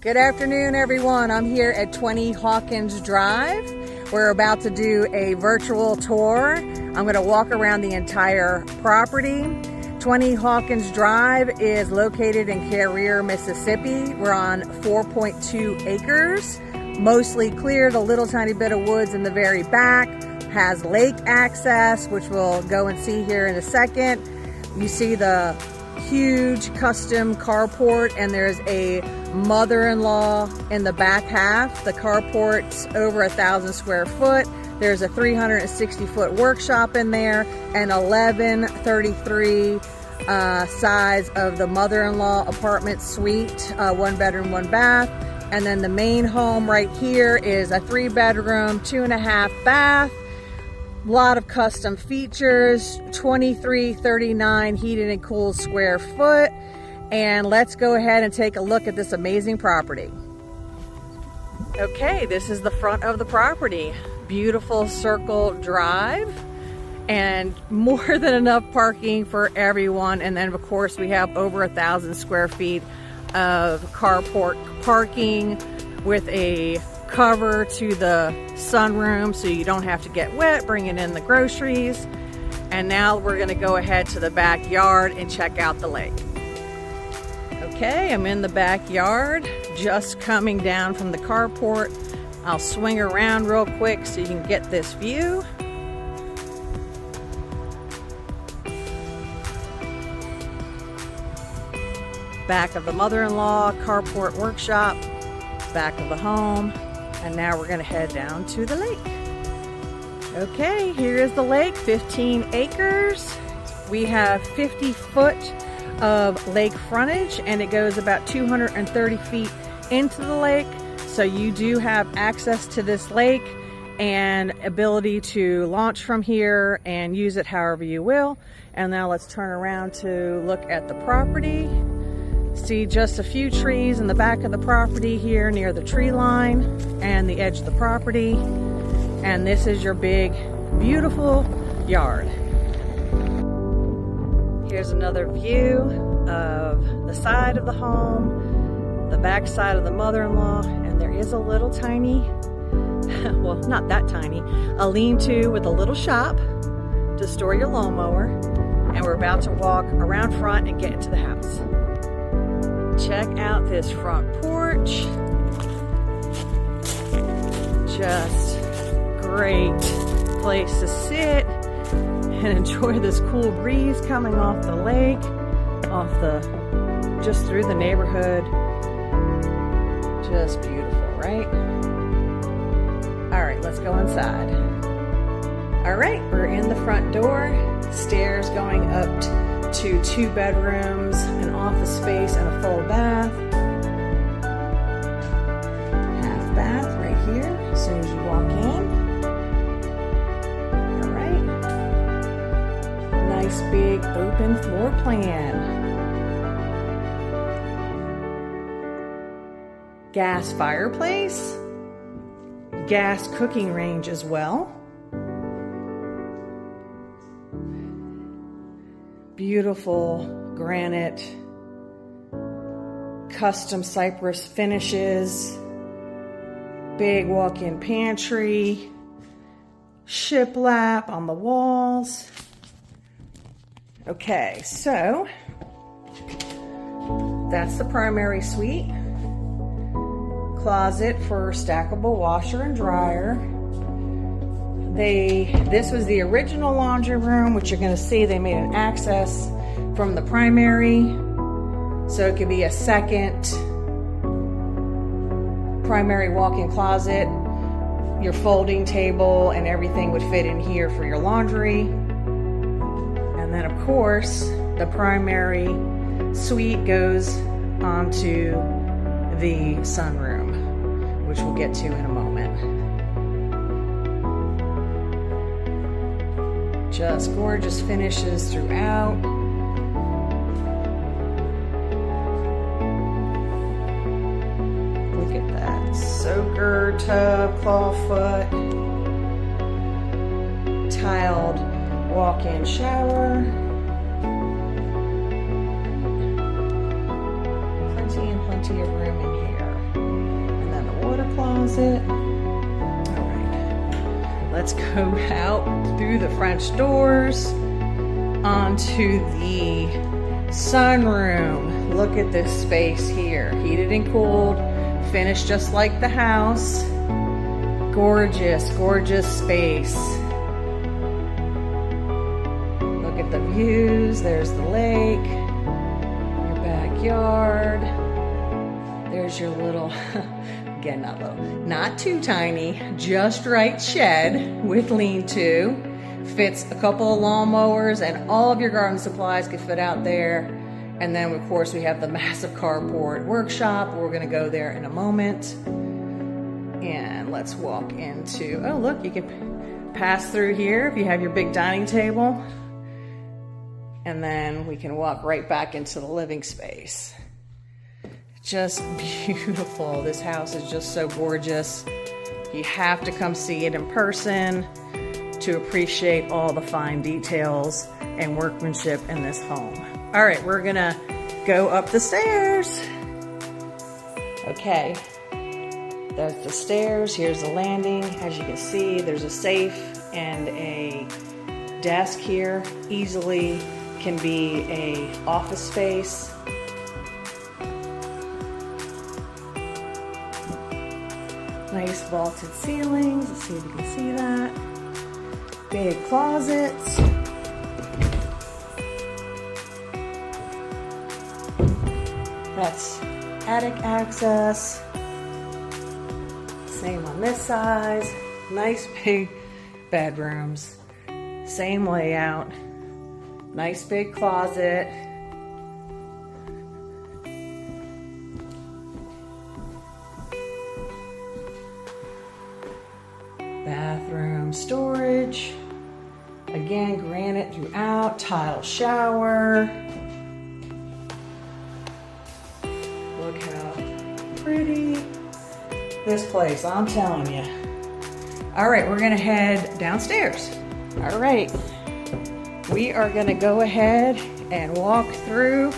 Good afternoon, everyone. I'm here at 20 Hawkins Drive. We're about to do a virtual tour. I'm going to walk around the entire property. 20 Hawkins Drive is located in Carriere, Mississippi. We're on 4.2 acres, mostly cleared, a little tiny bit of woods in the very back. Has lake access, which we'll go and see here in a second. You see the huge custom carport, and there's a mother-in-law in the back half. The carport's over 1,000 square foot. There's a 360-foot workshop in there, and 1133 size of the mother-in-law apartment suite, 1 bedroom, 1 bath. And then the main home right here is a 3-bedroom, 2.5 bath. Lot of custom features, 2339 heated and cooled square foot. And let's go ahead and take a look at this amazing property. Okay, this is the front of the property. Beautiful circle drive and more than enough parking for everyone. And then of course we have over 1,000 square feet of carport parking with a cover to the sunroom so you don't have to get wet bringing in the groceries. And now we're going to go ahead to the backyard and check out the lake. Okay, I'm in the backyard, just coming down from the carport. I'll swing around real quick so you can get this view. Back of the mother-in-law, carport workshop, back of the home. And now we're gonna head down to the lake. Okay, here is the lake, 15 acres. We have 50 foot of lake frontage, and it goes about 230 feet into the lake. So you do have access to this lake and ability to launch from here and use it however you will. And now let's turn around to look at the property. See just a few trees in the back of the property here near the tree line and the edge of the property. And this is your big, beautiful yard. Here's another view of the side of the home, the back side of the mother-in-law, and there is a little tiny, well, not that tiny, a lean-to with a little shop to store your lawnmower. And we're about to walk around front and get into the house. Check out this front porch. Just great place to sit and enjoy this cool breeze coming off the lake, just through the neighborhood. Just beautiful, right? All right, let's go inside. All right, we're in the front door. Stairs going up to 2 bedrooms, an office space, and a full bath. Half bath right here as soon as you walk in. All right. Nice big open floor plan. Gas fireplace. Gas cooking range as well. Beautiful granite, custom cypress finishes, big walk-in pantry, shiplap on the walls. Okay, so that's the primary suite. Closet for stackable washer and dryer. This was the original laundry room, which you're going to see they made an access from the primary, so it could be a second primary walk-in closet. Your folding table and everything would fit in here for your laundry. And then of course the primary suite goes onto the sunroom, which we'll get to in a moment. Just gorgeous finishes throughout. Look at that. Soaker tub, clawfoot, tiled walk-in shower. Plenty of room in here. closet. All right, let's go out through the French doors onto the sunroom. Look at this space here, heated and cooled, finished just like the house. Gorgeous, gorgeous space. Look at the views. There's the lake, your backyard. There's your little, again, not little, not too tiny, just right shed with lean-to. Fits a couple of lawnmowers, and all of your garden supplies can fit out there. And then, of course, we have the massive carport workshop. We're going to go there in a moment. And let's walk into, oh, look, you can pass through here if you have your big dining table. And then we can walk right back into the living space. Just beautiful. This house is just so gorgeous. You have to come see it in person to appreciate all the fine details and workmanship in this home. All right, we're gonna go up the stairs. Okay, there's the stairs, here's the landing. As you can see, there's a safe and a desk here. Easily can be a office space. Nice vaulted ceilings, let's see if you can see that. Big closets. That's attic access. Same on this side. Nice big bedrooms. Same layout. Nice big closet. Bathroom storage. Again, granite throughout, tile shower. Look how pretty this place, I'm telling you. All right, we're gonna head downstairs. All right, we are gonna go ahead and walk through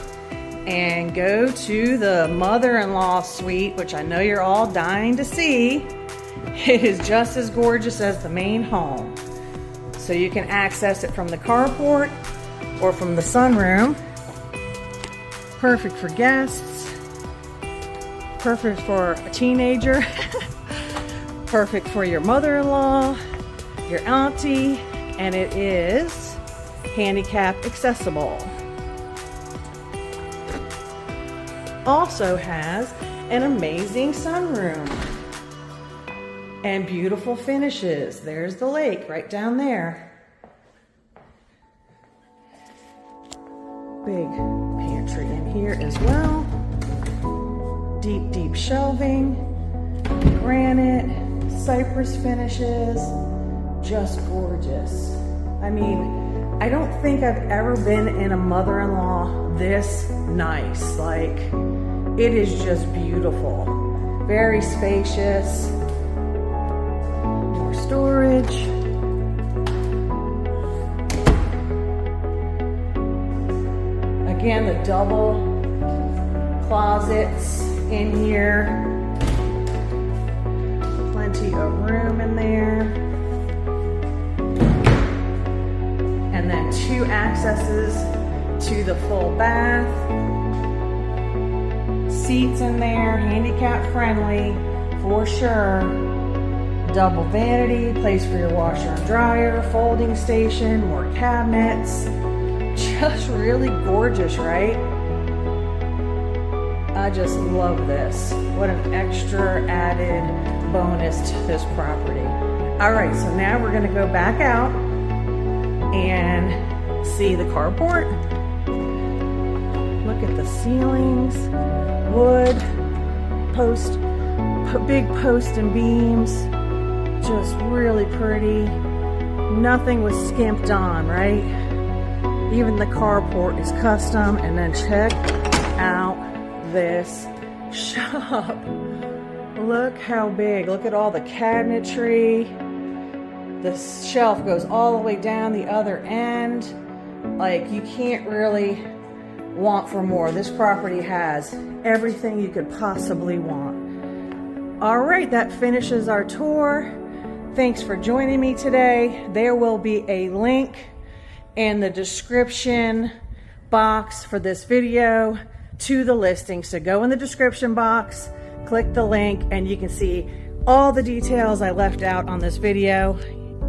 and go to the mother-in-law suite, which I know you're all dying to see. It is just as gorgeous as the main home. So you can access it from the carport or from the sunroom. Perfect for guests. Perfect for a teenager. Perfect for your mother-in-law, your auntie, and it is handicapped accessible. Also has an amazing sunroom and beautiful finishes. There's the lake right down there. Big pantry in here as well. Deep, deep shelving, granite, cypress finishes, just gorgeous. I mean, I don't think I've ever been in a mother-in-law this nice. Like, it is just beautiful. Very spacious. More storage. Again, the double closets in here. Plenty of room in there. And then 2 accesses to the full bath. Seats in there, handicap friendly for sure. Double vanity, place for your washer and dryer, folding station, more cabinets. Just really gorgeous, right? I just love this. What an extra added bonus to this property. All right, so now we're gonna go back out and see the carport. Look at the ceilings, wood, big post and beams, just really pretty. Nothing was skimped on, right? Even the carport is custom. And then check out this shop. Look how big. Look at all the cabinetry. The shelf goes all the way down the other end. Like, you can't really want for more. This property has everything you could possibly want. All right, that finishes our tour. Thanks for joining me today. There will be a link in the description box for this video to the listing. So go in the description box, click the link, and you can see all the details I left out on this video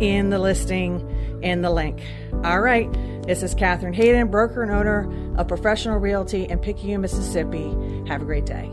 in the listing in the link. All right, this is Catherine Hayden, broker and owner of Professional Realty in Picayune, Mississippi. Have a great day.